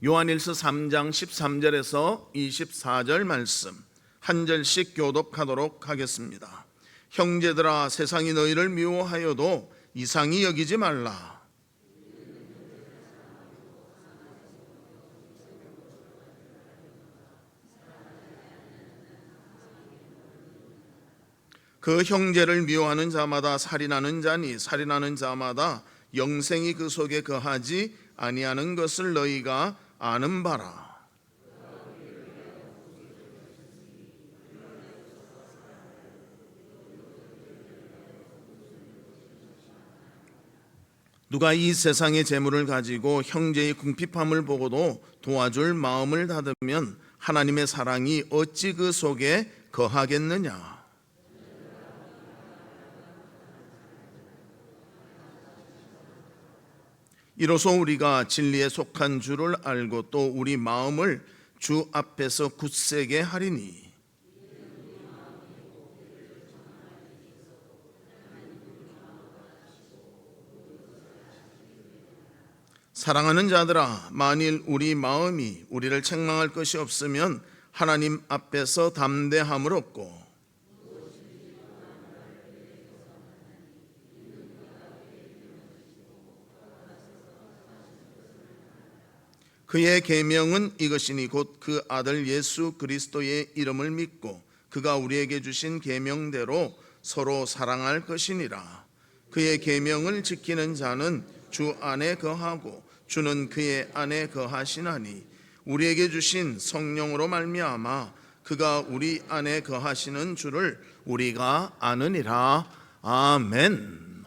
요한일서 3장 13절에서 24절 말씀 한 절씩 교독하도록 하겠습니다. 형제들아, 세상이 너희를 미워하여도 이상히 여기지 말라. 그 형제를 미워하는 자마다 살인하는 자니 살인하는 자마다 영생이 그 속에 거하지 아니하는 것을 너희가 아는 바라. 누가 이 세상의 재물을 가지고 형제의 궁핍함을 보고도 도와줄 마음을 닫으면 하나님의 사랑이 어찌 그 속에 거하겠느냐. 이로써 우리가 진리에 속한 줄을 알고 또 우리 마음을 주 앞에서 굳세게 하리니 사랑하는 자들아, 만일 우리 마음이 우리를 책망할 것이 없으면 하나님 앞에서 담대함을 얻고 그의 계명은 이것이니 곧 그 아들 예수 그리스도의 이름을 믿고 그가 우리에게 주신 계명대로 서로 사랑할 것이니라. 그의 계명을 지키는 자는 주 안에 거하고 주는 그의 안에 거하시나니 우리에게 주신 성령으로 말미암아 그가 우리 안에 거하시는 줄을 우리가 아느니라. 아멘.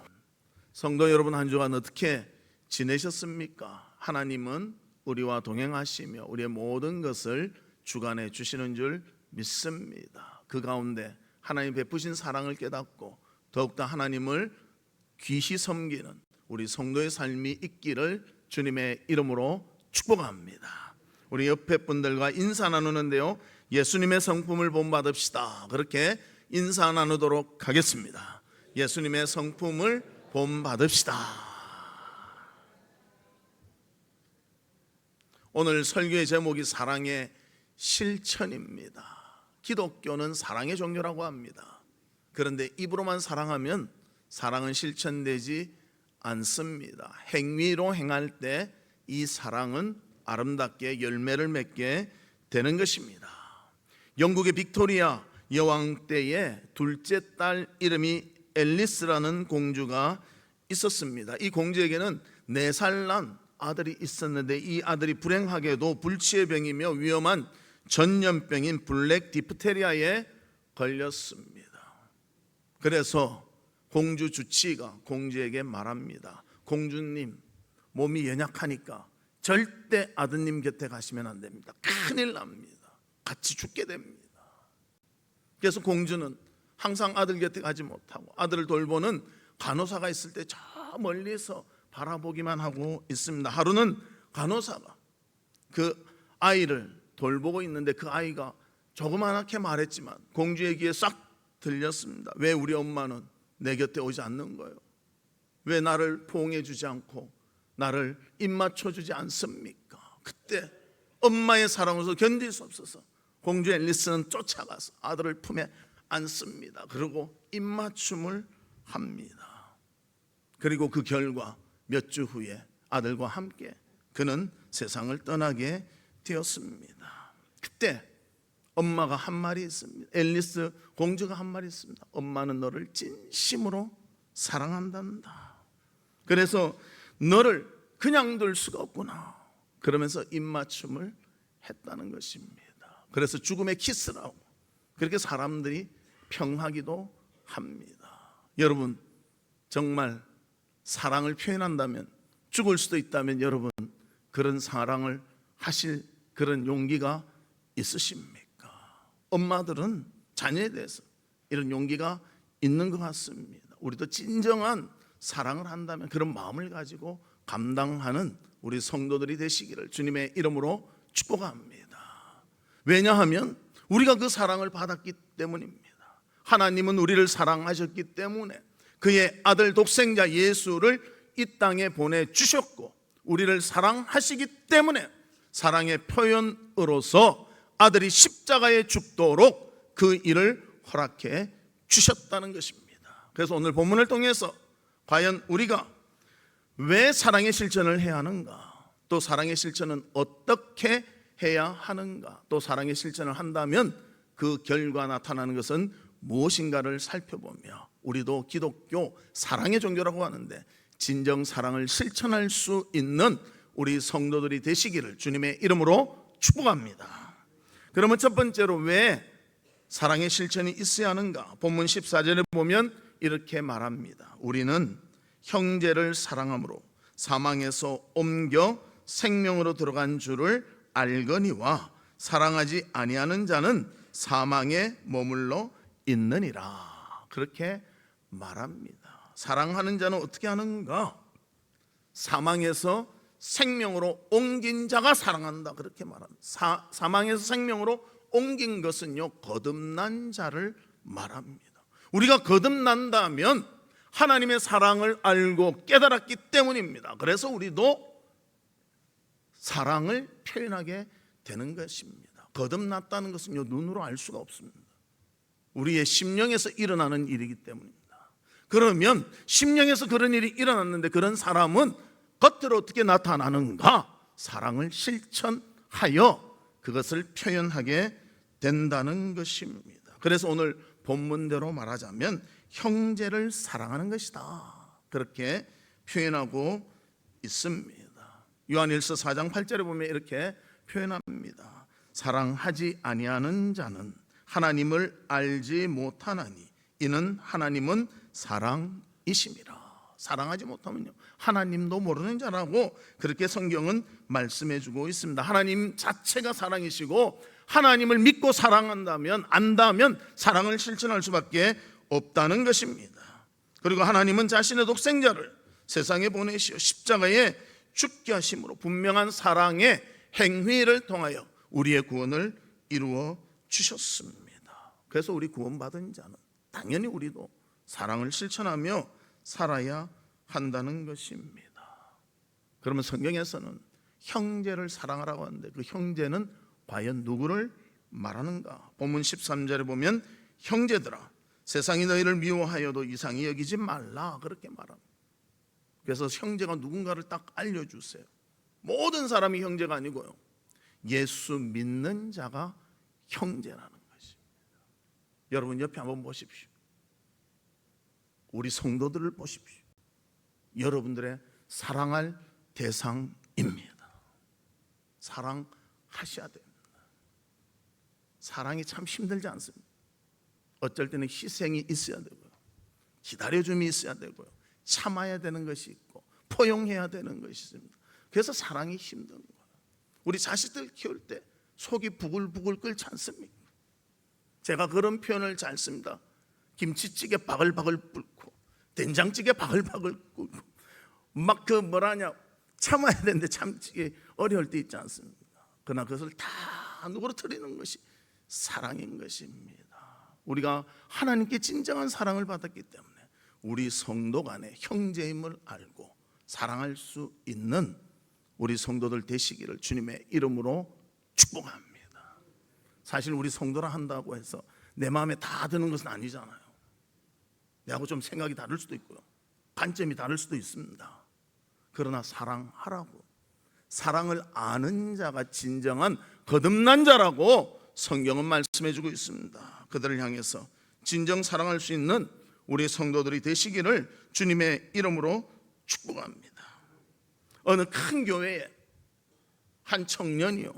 성도 여러분, 한 주간 어떻게 지내셨습니까? 하나님은 우리와 동행하시며 우리의 모든 것을 주관해 주시는 줄 믿습니다. 그 가운데 하나님 베푸신 사랑을 깨닫고 더욱더 하나님을 귀시 섬기는 우리 성도의 삶이 있기를 주님의 이름으로 축복합니다. 우리 옆에 분들과 인사 나누는데요, 예수님의 성품을 본받읍시다. 그렇게 인사 나누도록 하겠습니다. 예수님의 성품을 본받읍시다. 오늘 설교의 제목이 사랑의 실천입니다. 기독교는 사랑의 종교라고 합니다. 그런데 입으로만 사랑하면 사랑은 실천되지 않습니다. 행위로 행할 때 이 사랑은 아름답게 열매를 맺게 되는 것입니다. 영국의 빅토리아 여왕 때에 둘째 딸 이름이 앨리스라는 공주가 있었습니다. 이 공주에게는 4살 난 아들이 있었는데 이 아들이 불행하게도 불치의 병이며 위험한 전염병인 블랙 디프테리아에 걸렸습니다. 그래서 공주 주치가 공주에게 말합니다. 공주님, 몸이 연약하니까 절대 아드님 곁에 가시면 안 됩니다. 큰일 납니다. 같이 죽게 됩니다. 그래서 공주는 항상 아들 곁에 가지 못하고 아들을 돌보는 간호사가 있을 때 저 멀리서 바라보기만 하고 있습니다. 하루는 간호사가 그 아이를 돌보고 있는데 그 아이가 조그맣게 말했지만 공주의 귀에 싹 들렸습니다. 왜 우리 엄마는 내 곁에 오지 않는 거예요? 왜 나를 포옹해 주지 않고 나를 입맞춰 주지 않습니까? 그때 엄마의 사랑으로서 견딜 수 없어서 공주 앨리스는 쫓아가서 아들을 품에 안습니다. 그리고 입맞춤을 합니다. 그리고 그 결과 몇 주 후에 아들과 함께 그는 세상을 떠나게 되었습니다. 그때 엄마가 한 말이 있습니다. 앨리스 공주가 한 말이 있습니다. 엄마는 너를 진심으로 사랑한단다. 그래서 너를 그냥 둘 수가 없구나. 그러면서 입맞춤을 했다는 것입니다. 그래서 죽음의 키스라고 그렇게 사람들이 평하기도 합니다. 여러분, 정말 사랑을 표현한다면, 죽을 수도 있다면 여러분 그런 사랑을 하실 그런 용기가 있으십니까? 엄마들은 자녀에 대해서 이런 용기가 있는 것 같습니다. 우리도 진정한 사랑을 한다면 그런 마음을 가지고 감당하는 우리 성도들이 되시기를 주님의 이름으로 축복합니다. 왜냐하면 우리가 그 사랑을 받았기 때문입니다. 하나님은 우리를 사랑하셨기 때문에 그의 아들 독생자 예수를 이 땅에 보내주셨고 우리를 사랑하시기 때문에 사랑의 표현으로서 아들이 십자가에 죽도록 그 일을 허락해 주셨다는 것입니다. 그래서 오늘 본문을 통해서 과연 우리가 왜 사랑의 실천을 해야 하는가, 또 사랑의 실천은 어떻게 해야 하는가, 또 사랑의 실천을 한다면 그 결과 나타나는 것은 무엇인가를 살펴보며 우리도 기독교 사랑의 종교라고 하는데 진정 사랑을 실천할 수 있는 우리 성도들이 되시기를 주님의 이름으로 축복합니다. 그러면 첫 번째로 왜 사랑의 실천이 있어야 하는가? 본문 14절에 보면 이렇게 말합니다. 우리는 형제를 사랑함으로 사망에서 옮겨 생명으로 들어간 줄을 알거니와 사랑하지 아니하는 자는 사망에 머물러 있느니라. 그렇게 말합니다. 사랑하는 자는 어떻게 하는가? 사망에서 생명으로 옮긴 자가 사랑한다. 그렇게 말합니다. 사망에서 생명으로 옮긴 것은요, 거듭난 자를 말합니다. 우리가 거듭난다면 하나님의 사랑을 알고 깨달았기 때문입니다. 그래서 우리도 사랑을 표현하게 되는 것입니다. 거듭났다는 것은요, 눈으로 알 수가 없습니다. 우리의 심령에서 일어나는 일이기 때문입니다. 그러면 심령에서 그런 일이 일어났는데 그런 사람은 겉으로 어떻게 나타나는가? 사랑을 실천하여 그것을 표현하게 된다는 것입니다. 그래서 오늘 본문대로 말하자면 형제를 사랑하는 것이다. 그렇게 표현하고 있습니다. 요한일서 4장 8절에 보면 이렇게 표현합니다. 사랑하지 아니하는 자는 하나님을 알지 못하나니 이는 하나님은 사랑이심이라. 사랑하지 못하면요, 하나님도 모르는 자라고 그렇게 성경은 말씀해주고 있습니다. 하나님 자체가 사랑이시고 하나님을 믿고 사랑한다면, 안다면 사랑을 실천할 수밖에 없다는 것입니다. 그리고 하나님은 자신의 독생자를 세상에 보내시어 십자가에 죽게 하심으로 분명한 사랑의 행위를 통하여 우리의 구원을 이루어 주셨습니다. 그래서 우리 구원받은 자는 당연히 우리도 사랑을 실천하며 살아야 한다는 것입니다. 그러면 성경에서는 형제를 사랑하라고 하는데 그 형제는 과연 누구를 말하는가? 본문 13절에 보면 형제들아 세상이 너희를 미워하여도 이상히 여기지 말라 그렇게 말합니다. 그래서 형제가 누군가를 딱 알려주세요. 모든 사람이 형제가 아니고요, 예수 믿는 자가 형제라는 것입니다. 여러분 옆에 한번 보십시오. 우리 성도들을 보십시오. 여러분들의 사랑할 대상입니다. 사랑하셔야 됩니다. 사랑이 참 힘들지 않습니다. 어쩔 때는 희생이 있어야 되고요, 기다려줌이 있어야 되고요, 참아야 되는 것이 있고 포용해야 되는 것이 있습니다. 그래서 사랑이 힘든 거예요. 우리 자식들 키울 때 속이 부글부글 끓지 않습니까? 제가 그런 표현을 잘 씁니다. 김치찌개 바글바글 끓고 된장찌개 바글바글 끓고 막 그 뭐라냐 참아야 되는데 참기 어려울 때 있지 않습니까? 그러나 그것을 다 누그러뜨리는 것이 사랑인 것입니다. 우리가 하나님께 진정한 사랑을 받았기 때문에 우리 성도 간의 형제임을 알고 사랑할 수 있는 우리 성도들 되시기를 주님의 이름으로 축복합니다. 사실 우리 성도라 한다고 해서 내 마음에 다 드는 것은 아니잖아요. 내하고 좀 생각이 다를 수도 있고요, 관점이 다를 수도 있습니다. 그러나 사랑하라고, 사랑을 아는 자가 진정한 거듭난 자라고 성경은 말씀해주고 있습니다. 그들을 향해서 진정 사랑할 수 있는 우리 성도들이 되시기를 주님의 이름으로 축복합니다. 어느 큰 교회에 한 청년이요,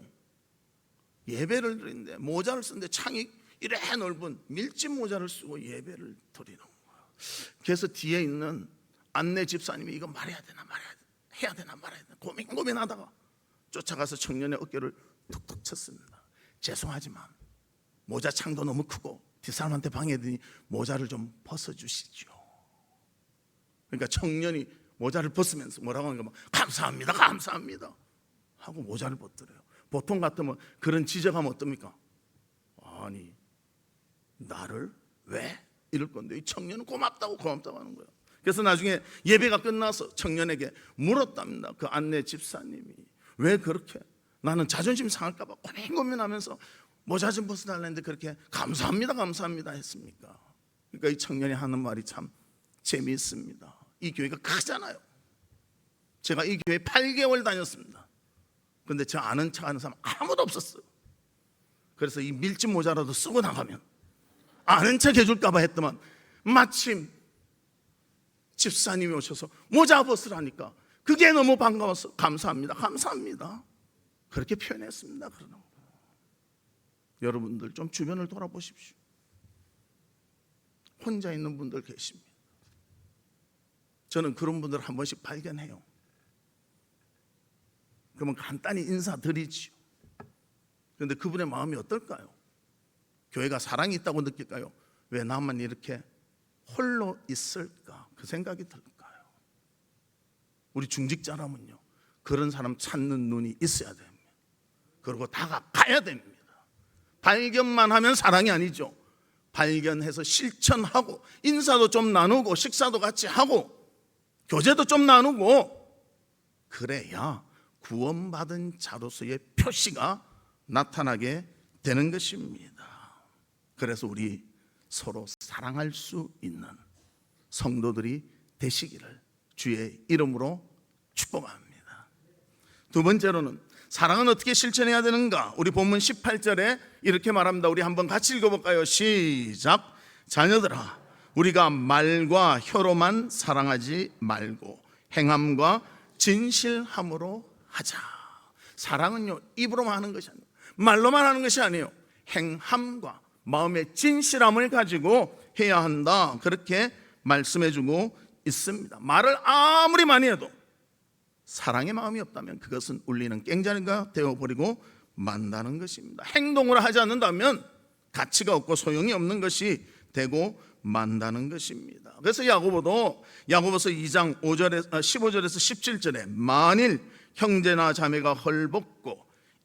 예배를 드리는데 모자를 쓰는데 창이 이래 넓은 밀짚 모자를 쓰고 예배를 드리는 거예요. 그래서 뒤에 있는 안내 집사님이 이거 말해야 되나 해야 되나 말아야 되나 고민하다가 쫓아가서 청년의 어깨를 툭툭 쳤습니다. 죄송하지만 모자 창도 너무 크고 뒷사람한테 방해되니 모자를 좀 벗어주시죠. 그러니까 청년이 모자를 벗으면서 뭐라고 하는가, 감사합니다 감사합니다 하고 모자를 벗더래요. 보통 같으면 그런 지적하면 어떻습니까? 아니 나를 왜? 이럴 건데 이 청년은 고맙다고 하는 거예요. 그래서 나중에 예배가 끝나서 청년에게 물었답니다. 그 안내 집사님이 왜 그렇게 나는 자존심 상할까 봐 고민하면서 모자 좀 벗어달라는데 그렇게 감사합니다 감사합니다 했습니까? 그러니까 이 청년이 하는 말이 참 재미있습니다. 이 교회가 크잖아요. 제가 이 교회 8개월 다녔습니다. 그런데 저 아는 척 하는 사람 아무도 없었어요. 그래서 이 밀짚 모자라도 쓰고 나가면 아는 척 해줄까 봐 했더만 마침 집사님이 오셔서 모자 벗으라니까 그게 너무 반가워서 감사합니다 감사합니다 그렇게 표현했습니다. 그러는 거예요. 여러분들 좀 주변을 돌아보십시오. 혼자 있는 분들 계십니다. 저는 그런 분들 한 번씩 발견해요. 그러면 간단히 인사드리지요. 그런데 그분의 마음이 어떨까요? 교회가 사랑이 있다고 느낄까요? 왜 나만 이렇게 홀로 있을까? 그 생각이 들까요? 우리 중직자라면요 그런 사람 찾는 눈이 있어야 됩니다. 그리고 다가가야 됩니다. 발견만 하면 사랑이 아니죠. 발견해서 실천하고 인사도 좀 나누고 식사도 같이 하고 교제도 좀 나누고 그래야 구원받은 자로서의 표시가 나타나게 되는 것입니다. 그래서 우리 서로 사랑할 수 있는 성도들이 되시기를 주의 이름으로 축복합니다. 두 번째로는 사랑은 어떻게 실천해야 되는가? 우리 본문 18절에 이렇게 말합니다. 우리 한번 같이 읽어볼까요? 시작. 자녀들아 우리가 말과 혀로만 사랑하지 말고 행함과 진실함으로 하자. 사랑은요 입으로만 하는 것이 아니에요. 말로만 하는 것이 아니에요. 행함과 마음의 진실함을 가지고 해야 한다. 그렇게 말씀해주고 있습니다. 말을 아무리 많이 해도 사랑의 마음이 없다면 그것은 울리는 깽자리가 되어버리고 만다는 것입니다. 행동으로 하지 않는다면 가치가 없고 소용이 없는 것이 되고 만다는 것입니다. 그래서 야고보서 2장 15절에서 17절에 만일 형제나 자매가 헐벗고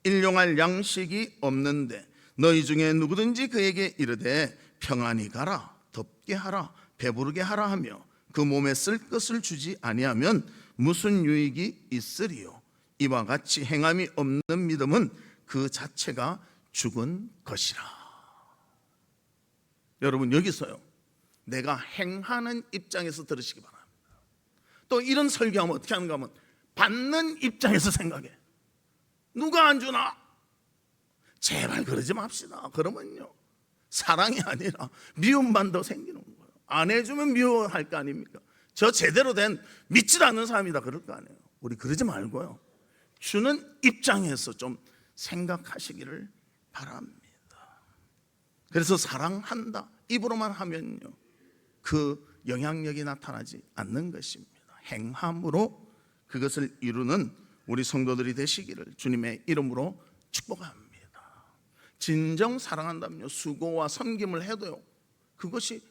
일용할 양식이 없는데 너희 중에 누구든지 그에게 이르되 평안히 가라 덥게 하라 배부르게 하라 하며 그 몸에 쓸 것을 주지 아니하면 무슨 유익이 있으리요? 이와 같이 행함이 없는 믿음은 그 자체가 죽은 것이라. 여러분 여기서요 내가 행하는 입장에서 들으시기 바랍니다. 또 이런 설교하면 어떻게 하는가 하면 받는 입장에서 생각해. 누가 안 주나? 제발 그러지 맙시다. 그러면요 사랑이 아니라 미움만 더 생기는 거예요. 안 해주면 미워할 거 아닙니까? 저 제대로 된 믿지도 않는 사람이다 그럴 거 아니에요. 우리 그러지 말고요 주는 입장에서 좀 생각하시기를 바랍니다. 그래서 사랑한다 입으로만 하면요 그 영향력이 나타나지 않는 것입니다. 행함으로 그것을 이루는 우리 성도들이 되시기를 주님의 이름으로 축복합니다. 진정 사랑한다면요 수고와 섬김을 해도요 그것이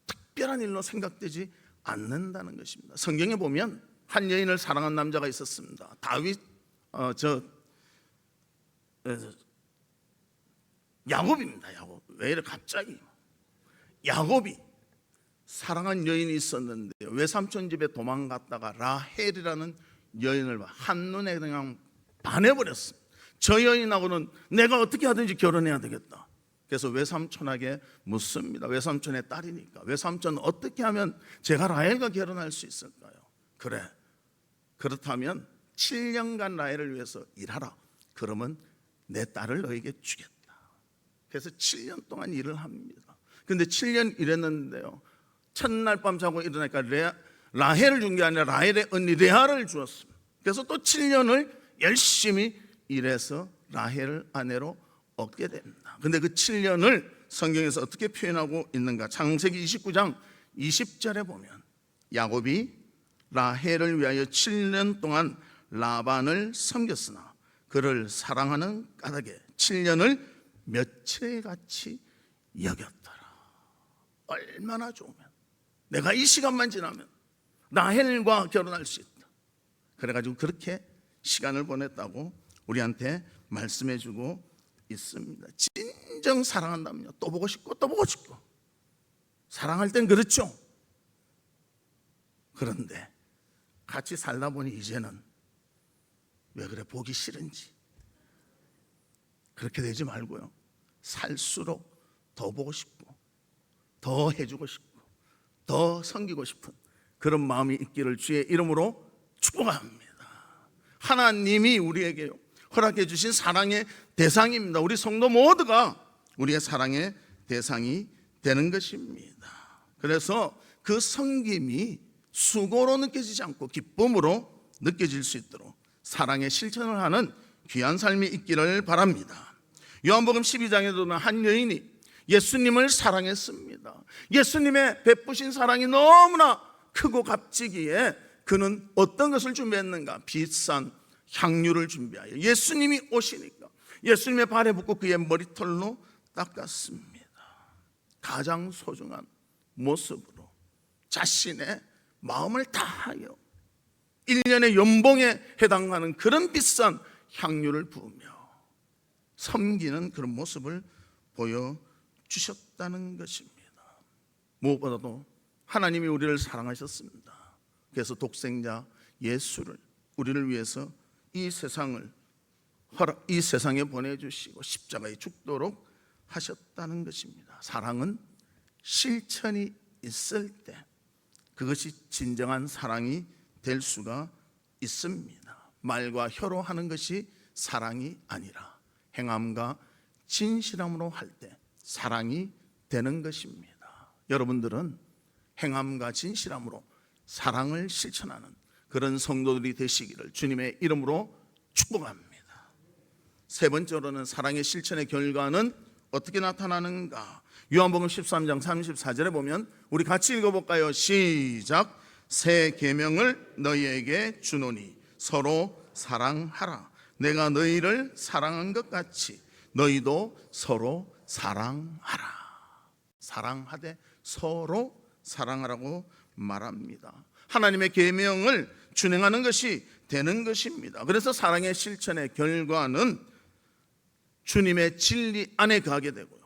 특별한 일로 생각되지 않는다는 것입니다. 성경에 보면 한 여인을 사랑한 남자가 있었습니다. 다윗 야곱입니다. 야곱. 왜 이래 갑자기 야곱이 사랑한 여인이 있었는데 외삼촌 집에 도망갔다가 라헬이라는 여인을 한눈에 그냥 반해버렸습니다. 저 여인하고는 내가 어떻게 하든지 결혼해야 되겠다. 그래서 외삼촌에게 묻습니다. 외삼촌의 딸이니까 외삼촌 어떻게 하면 제가 라헬과 결혼할 수 있을까요? 그래 그렇다면 7년간 라헬을 위해서 일하라. 그러면 내 딸을 너에게 주겠다. 그래서 7년 동안 일을 합니다. 근데 7년 일했는데요 첫날 밤 자고 일어나니까 라헬을 준 게 아니라 라헬의 언니 레아를 주었습니다. 그래서 또 7년을 열심히 일해서 라헬을 아내로 얻게 됩니다. 근데 그 7년을 성경에서 어떻게 표현하고 있는가? 창세기 29장 20절에 보면 야곱이 라헬을 위하여 7년 동안 라반을 섬겼으나 그를 사랑하는 까닭에 7년을 며칠같이 여겼더라. 얼마나 좋으면 내가 이 시간만 지나면 라헬과 결혼할 수 있다. 그래가지고 그렇게 시간을 보냈다고 우리한테 말씀해주고 있습니다. 진정 사랑한다면요 또 보고 싶고 또 보고 싶고 사랑할 땐 그렇죠. 그런데 같이 살다 보니 이제는 왜 그래 보기 싫은지 그렇게 되지 말고요, 살수록 더 보고 싶고 더 해주고 싶고 더 섬기고 싶은 그런 마음이 있기를 주의 이름으로 축복합니다. 하나님이 우리에게 허락해 주신 사랑의 대상입니다. 우리 성도 모두가 우리의 사랑의 대상이 되는 것입니다. 그래서 그 섬김이 수고로 느껴지지 않고 기쁨으로 느껴질 수 있도록 사랑의 실천을 하는 귀한 삶이 있기를 바랍니다. 요한복음 12장에도 보면 한 여인이 예수님을 사랑했습니다. 예수님의 베푸신 사랑이 너무나 크고 값지기에 그는 어떤 것을 준비했는가? 비싼 향유를 준비하여 예수님이 오시니까 예수님의 발에 붓고 그의 머리털로 닦았습니다. 가장 소중한 모습으로 자신의 마음을 다하여 1년의 연봉에 해당하는 그런 비싼 향유를 부으며 섬기는 그런 모습을 보여주셨다는 것입니다. 무엇보다도 하나님이 우리를 사랑하셨습니다. 그래서 독생자 예수를 우리를 위해서 이 세상에 보내주시고 십자가에 죽도록 하셨다는 것입니다. 사랑은 실천이 있을 때 그것이 진정한 사랑이 될 수가 있습니다. 말과 혀로 하는 것이 사랑이 아니라 행함과 진실함으로 할 때 사랑이 되는 것입니다. 여러분들은 행함과 진실함으로 사랑을 실천하는 그런 성도들이 되시기를 주님의 이름으로 축복합니다. 세 번째로는 사랑의 실천의 결과는 어떻게 나타나는가? 요한복음 13장 34절에 보면 우리 같이 읽어볼까요? 시작. 새 계명을 너희에게 주노니 서로 사랑하라. 내가 너희를 사랑한 것 같이 너희도 서로 사랑하라. 사랑하되 서로 사랑하라고 말합니다. 하나님의 계명을 준행하는 것이 되는 것입니다. 그래서 사랑의 실천의 결과는 주님의 진리 안에 가게 되고요,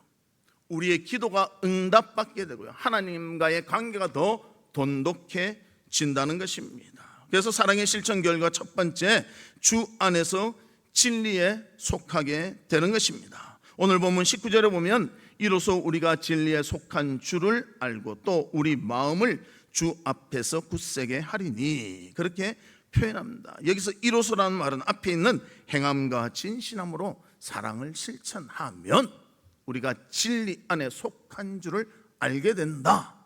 우리의 기도가 응답받게 되고요, 하나님과의 관계가 더 돈독해진다는 것입니다. 그래서 사랑의 실천 결과 첫 번째, 주 안에서 진리에 속하게 되는 것입니다. 오늘 본문 19절에 보면 이로써 우리가 진리에 속한 주를 알고 또 우리 마음을 주 앞에서 굳세게 하리니, 그렇게 표현합니다. 여기서 이로써라는 말은 앞에 있는 행함과 진실함으로 사랑을 실천하면 우리가 진리 안에 속한 줄을 알게 된다,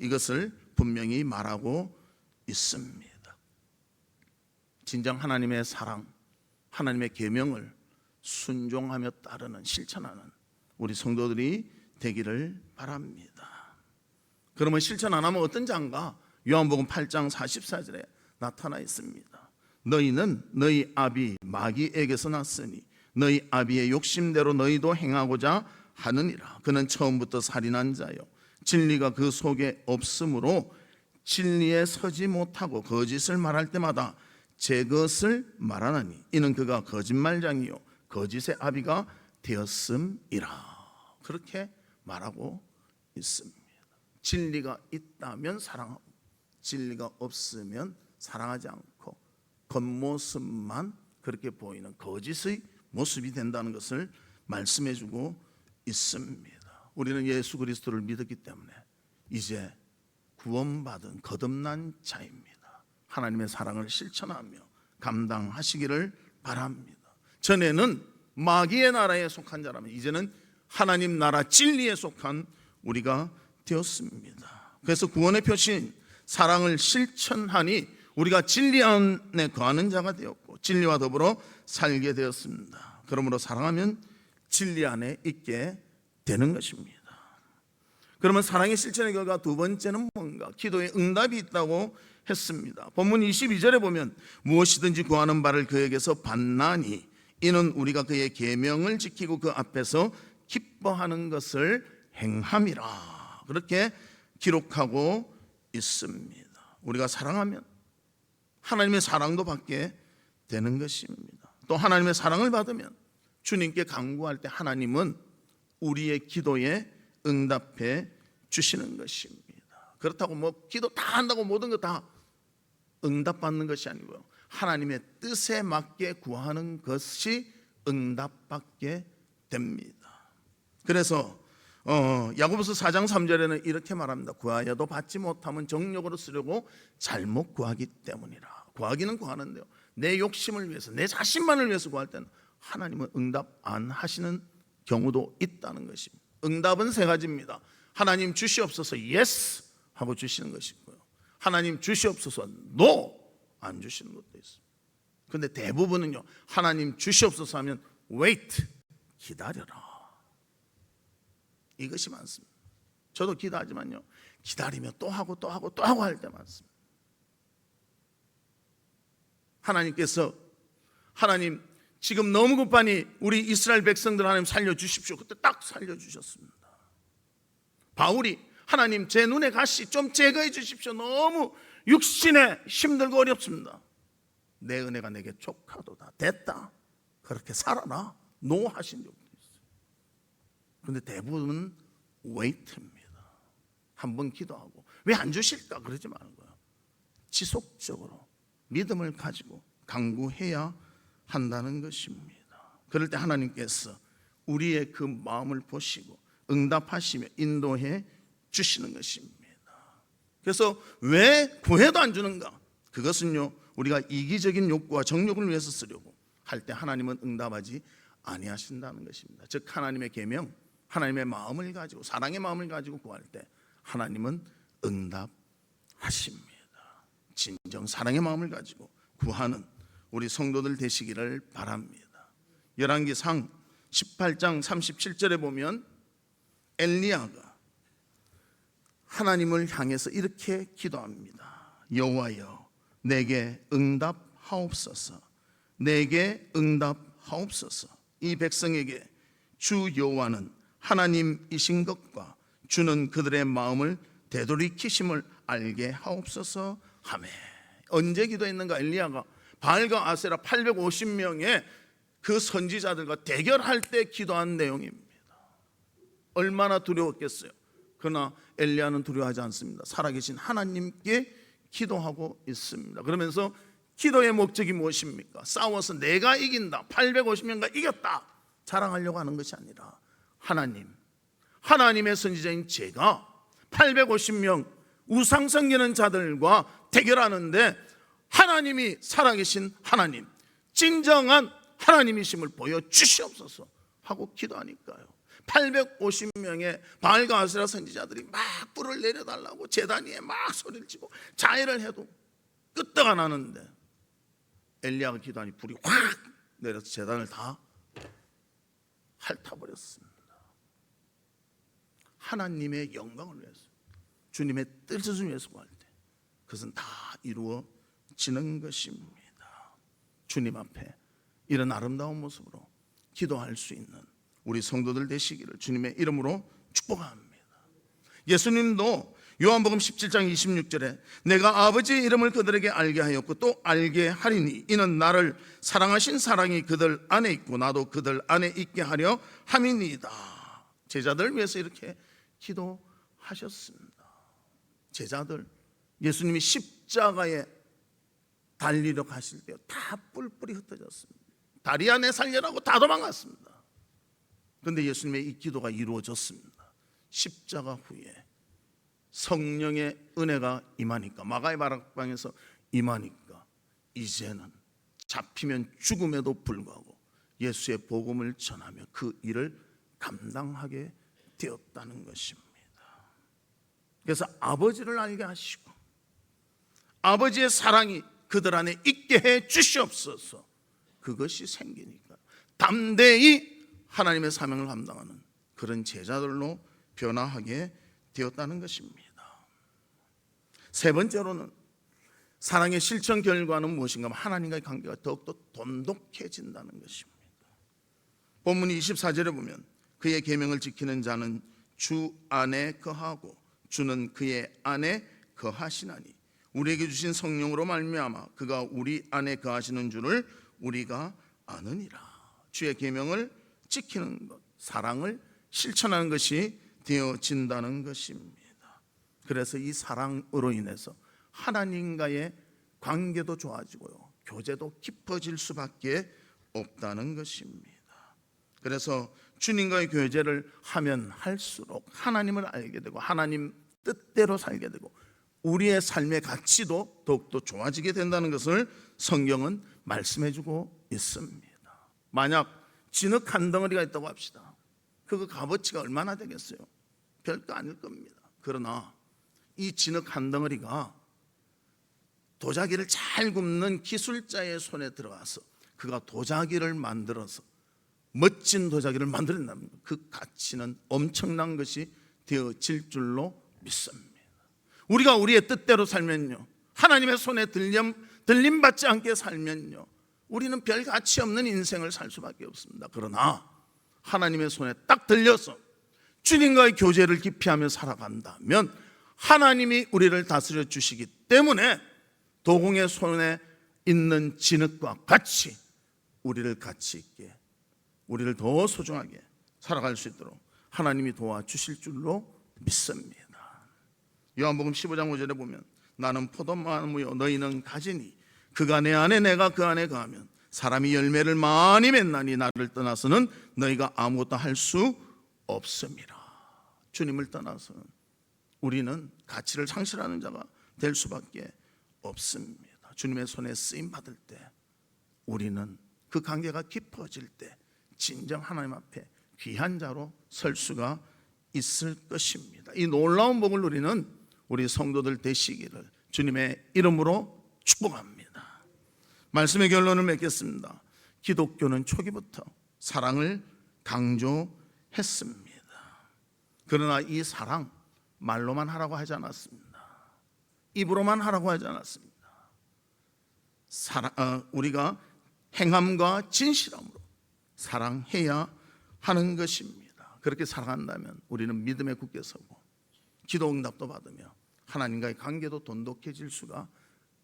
이것을 분명히 말하고 있습니다. 진정 하나님의 사랑, 하나님의 계명을 순종하며 따르는, 실천하는 우리 성도들이 되기를 바랍니다. 그러면 실천 안 하면 어떤 장가? 요한복음 8장 44절에 나타나 있습니다. 너희는 너희 아비 마귀에게서 났으니 너희 아비의 욕심대로 너희도 행하고자 하느니라. 그는 처음부터 살인한 자요 진리가 그 속에 없으므로 진리에 서지 못하고 거짓을 말할 때마다 제 것을 말하나니 이는 그가 거짓말장이요 거짓의 아비가 되었음이라. 그렇게 말하고 있습니다. 진리가 있다면 사랑하고 진리가 없으면 사랑하지 않고 겉모습만 그렇게 보이는 거짓의 모습이 된다는 것을 말씀해주고 있습니다. 우리는 예수 그리스도를 믿었기 때문에 이제 구원받은 거듭난 자입니다. 하나님의 사랑을 실천하며 감당하시기를 바랍니다. 전에는 마귀의 나라에 속한 자라면 이제는 하나님 나라 진리에 속한 우리가 되었습니다. 그래서 구원의 표시인 사랑을 실천하니 우리가 진리 안에 거하는 자가 되었고 진리와 더불어 살게 되었습니다. 그러므로 사랑하면 진리 안에 있게 되는 것입니다. 그러면 사랑의 실천의 결과 두 번째는 뭔가? 기도에 응답이 있다고 했습니다. 본문 22절에 보면 무엇이든지 구하는 바를 그에게서 받나니 이는 우리가 그의 계명을 지키고 그 앞에서 기뻐하는 것을 행함이라. 그렇게 기록하고 있습니다. 우리가 사랑하면 하나님의 사랑도 받게 되는 것입니다. 또 하나님의 사랑을 받으면 주님께 간구할 때 하나님은 우리의 기도에 응답해 주시는 것입니다. 그렇다고 뭐 기도 다 한다고 모든 거 다 응답받는 것이 아니고요, 하나님의 뜻에 맞게 구하는 것이 응답받게 됩니다. 그래서 야고보서 4장 3절에는 이렇게 말합니다. 구하여도 받지 못하면 정욕으로 쓰려고 잘못 구하기 때문이라. 구하기는 구하는데요, 내 욕심을 위해서, 내 자신만을 위해서 구할 때는 하나님은 응답 안 하시는 경우도 있다는 것입니다. 응답은 세 가지입니다. 하나님 주시옵소서 yes 하고 주시는 것이고요, 하나님 주시옵소서 no 안 주시는 것도 있습니다. 그런데 대부분은요, 하나님 주시옵소서 하면 wait 기다려라, 이것이 많습니다. 저도 기도하지만요, 기다리며 또 하고 또 하고 또 하고 할 때 많습니다. 하나님께서 하나님 지금 너무 급하니 우리 이스라엘 백성들 하나님 살려주십시오. 그때 딱 살려주셨습니다. 바울이 하나님 제 눈의 가시 좀 제거해 주십시오. 너무 육신에 힘들고 어렵습니다. 내 은혜가 내게 족하도다. 됐다. 그렇게 살아라. 노 하신 적도 있어요. 그런데 대부분은 웨이트입니다. 한번 기도하고 왜 안 주실까 그러지 말고요, 지속적으로 믿음을 가지고 간구해야 한다는 것입니다. 그럴 때 하나님께서 우리의 그 마음을 보시고 응답하시며 인도해 주시는 것입니다. 그래서 왜 구해도 안 주는가? 그것은요, 우리가 이기적인 욕구와 정욕을 위해서 쓰려고 할 때 하나님은 응답하지 아니하신다는 것입니다. 즉 하나님의 계명, 하나님의 마음을 가지고 사랑의 마음을 가지고 구할 때 하나님은 응답하십니다. 진정 사랑의 마음을 가지고 구하는 우리 성도들 되시기를 바랍니다. 열왕기상 18장 37절에 보면 엘리야가 하나님을 향해서 이렇게 기도합니다. 여호와여 내게 응답하옵소서, 내게 응답하옵소서. 이 백성에게 주 여호와는 하나님이신 것과 주는 그들의 마음을 되돌이키심을 알게 하옵소서 하매. 언제 기도했는가? 엘리야가 바알과 아세라 850명의 그 선지자들과 대결할 때 기도한 내용입니다. 얼마나 두려웠겠어요. 그러나 엘리야는 두려워하지 않습니다. 살아계신 하나님께 기도하고 있습니다. 그러면서 기도의 목적이 무엇입니까? 싸워서 내가 이긴다, 850명과 이겼다 자랑하려고 하는 것이 아니라 하나님의 선지자인 제가 850명 우상 섬기는 자들과 대결하는데 하나님이 살아계신 하나님, 진정한 하나님이심을 보여주시옵소서 하고 기도하니까요, 850명의 바알과 아세라 선지자들이 막 불을 내려달라고 제단 위에 막 소리를 치고 자해를 해도 끄떡 안 하는데 엘리야가 기도하니 불이 확 내려서 제단을 다 핥아버렸습니다. 하나님의 영광을 위해서, 주님의 뜻을 위해서 구할 때 그것은 다 이루어지는 것입니다. 주님 앞에 이런 아름다운 모습으로 기도할 수 있는 우리 성도들 되시기를 주님의 이름으로 축복합니다. 예수님도 요한복음 17장 26절에 내가 아버지의 이름을 그들에게 알게 하였고 또 알게 하리니 이는 나를 사랑하신 사랑이 그들 안에 있고 나도 그들 안에 있게 하려 함이니이다. 제자들을 위해서 이렇게 기도하셨습니다. 제자들, 예수님이 십자가에 달리러 가실 때 다 뿔뿔이 흩어졌습니다. 다리 안에 살려라고 다 도망갔습니다. 그런데 예수님의 이 기도가 이루어졌습니다. 십자가 후에 성령의 은혜가 임하니까, 마가의 바락방에서 임하니까 이제는 잡히면 죽음에도 불구하고 예수의 복음을 전하며 그 일을 감당하게 되었다는 것입니다. 그래서 아버지를 알게 하시고 아버지의 사랑이 그들 안에 있게 해 주시옵소서. 그것이 생기니까 담대히 하나님의 사명을 감당하는 그런 제자들로 변화하게 되었다는 것입니다. 세 번째로는 사랑의 실천 결과는 무엇인가 하면 하나님과의 관계가 더욱더 돈독해진다는 것입니다. 본문 24절에 보면 그의 계명을 지키는 자는 주 안에 거하고 주는 그의 안에 거하시나니 우리에게 주신 성령으로 말미암아 그가 우리 안에 거하시는 줄을 우리가 아느니라. 주의 계명을 지키는 것, 사랑을 실천하는 것이 되어진다는 것입니다. 그래서 이 사랑으로 인해서 하나님과의 관계도 좋아지고요, 교제도 깊어질 수밖에 없다는 것입니다. 그래서 주님과의 교제를 하면 할수록 하나님을 알게 되고 하나님 뜻대로 살게 되고 우리의 삶의 가치도 더욱더 좋아지게 된다는 것을 성경은 말씀해주고 있습니다. 만약 진흙 한 덩어리가 있다고 합시다. 그 값어치가 얼마나 되겠어요? 별거 아닐 겁니다. 그러나 이 진흙 한 덩어리가 도자기를 잘 굽는 기술자의 손에 들어가서 그가 도자기를 만들어서 멋진 도자기를 만들어낸다면 그 가치는 엄청난 것이 되어질 줄로 믿습니다. 우리가 우리의 뜻대로 살면요, 하나님의 손에 들림받지 않게 살면요, 우리는 별 가치 없는 인생을 살 수밖에 없습니다. 그러나 하나님의 손에 딱 들려서 주님과의 교제를 깊이하며 살아간다면 하나님이 우리를 다스려 주시기 때문에 도공의 손에 있는 진흙과 같이 우리를 가치 있게, 우리를 더 소중하게 살아갈 수 있도록 하나님이 도와주실 줄로 믿습니다. 요한복음 15장 5절에 보면 나는 포도나무요 너희는 가지니 그가 내 안에 내가 그 안에 거하면 사람이 열매를 많이 맺나니 나를 떠나서는 너희가 아무것도 할 수 없음이라. 주님을 떠나서는 우리는 가치를 상실하는 자가 될 수밖에 없습니다. 주님의 손에 쓰임 받을 때 우리는 그 관계가 깊어질 때 진정 하나님 앞에 귀한 자로 설 수가 있을 것입니다. 이 놀라운 복을 누리는 우리 성도들 되시기를 주님의 이름으로 축복합니다. 말씀의 결론을 맺겠습니다. 기독교는 초기부터 사랑을 강조했습니다. 그러나 이 사랑 말로만 하라고 하지 않았습니다. 입으로만 하라고 하지 않았습니다. 우리가 행함과 진실함으로 사랑해야 하는 것입니다. 그렇게 사랑한다면 우리는 믿음에 굳게 서고 기도 응답도 받으며 하나님과의 관계도 돈독해질 수가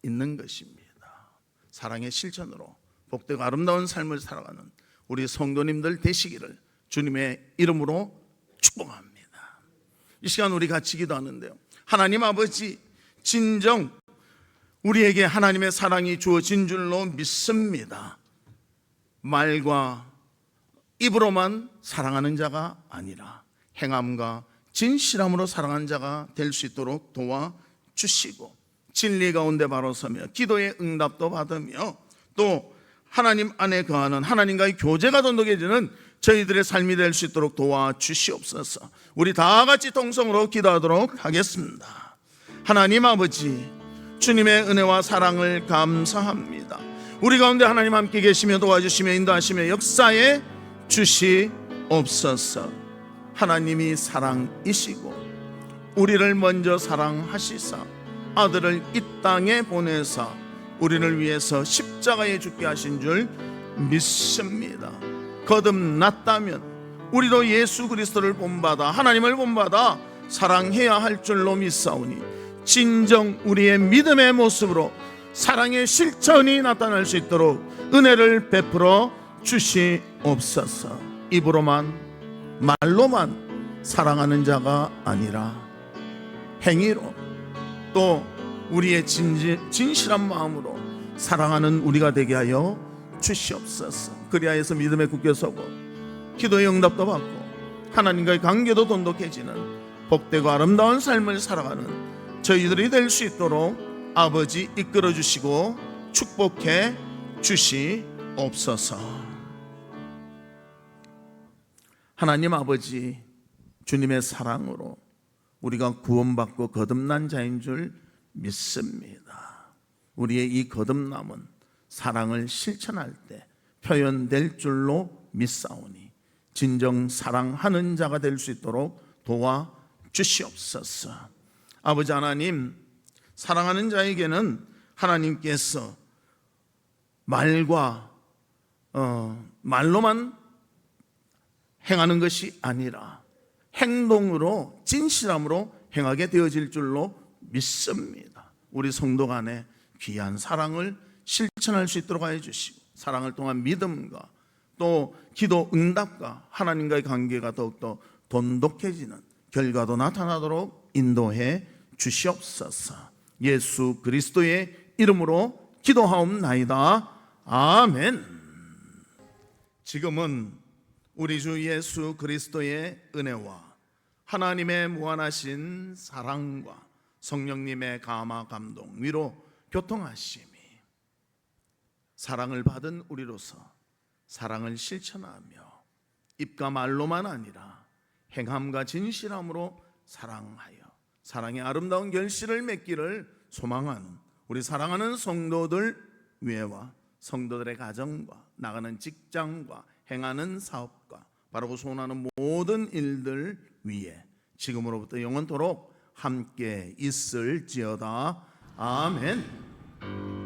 있는 것입니다. 사랑의 실천으로 복되고 아름다운 삶을 살아가는 우리 성도님들 되시기를 주님의 이름으로 축복합니다. 이 시간 우리 같이 기도하는데요, 하나님 아버지, 진정 우리에게 하나님의 사랑이 주어진 줄로 믿습니다. 말과 입으로만 사랑하는 자가 아니라 행함과 진실함으로 사랑하는 자가 될 수 있도록 도와주시고 진리 가운데 바로 서며 기도의 응답도 받으며 또 하나님 안에 거하는 하나님과의 교제가 돈독해지는 저희들의 삶이 될 수 있도록 도와주시옵소서. 우리 다 같이 통성으로 기도하도록 하겠습니다. 하나님 아버지, 주님의 은혜와 사랑을 감사합니다. 우리 가운데 하나님 함께 계시며 도와주시며 인도하시며 역사에 주시옵소서. 하나님이 사랑이시고 우리를 먼저 사랑하시사 아들을 이 땅에 보내사 우리를 위해서 십자가에 죽게 하신 줄 믿습니다. 거듭났다면 우리도 예수 그리스도를 본받아 하나님을 본받아 사랑해야 할 줄로 믿사오니 진정 우리의 믿음의 모습으로 사랑의 실천이 나타날 수 있도록 은혜를 베풀어 주시옵소서. 입으로만 말로만 사랑하는 자가 아니라 행위로 또 우리의 진실한 마음으로 사랑하는 우리가 되게 하여 주시옵소서. 그리하여서 믿음에 굳게 서고 기도의 응답도 받고 하나님과의 관계도 돈독해지는 복되고 아름다운 삶을 살아가는 저희들이 될 수 있도록 아버지 이끌어 주시고 축복해 주시옵소서. 하나님 아버지, 주님의 사랑으로 우리가 구원받고 거듭난 자인 줄 믿습니다. 우리의 이 거듭남은 사랑을 실천할 때 표현될 줄로 믿사오니 진정 사랑하는 자가 될 수 있도록 도와주시옵소서. 아버지 하나님, 사랑하는 자에게는 하나님께서 말로만 행하는 것이 아니라 행동으로 진실함으로 행하게 되어질 줄로 믿습니다. 우리 성도 간에 귀한 사랑을 실천할 수 있도록 하여 주시고 사랑을 통한 믿음과 또 기도 응답과 하나님과의 관계가 더욱더 돈독해지는 결과도 나타나도록 인도해 주시옵소서. 예수 그리스도의 이름으로 기도하옵나이다. 아멘. 지금은 우리 주 예수 그리스도의 은혜와 하나님의 무한하신 사랑과 성령님의 감화 감동 위로 교통하심이 사랑을 받은 우리로서 사랑을 실천하며 입과 말로만 아니라 행함과 진실함으로 사랑하여 사랑의 아름다운 결실을 맺기를 소망하는 우리 사랑하는 성도들 위에와 성도들의 가정과 나가는 직장과 행하는 사업과 바라고 소원하는 모든 일들 위에 지금으로부터 영원토록 함께 있을지어다. 아멘.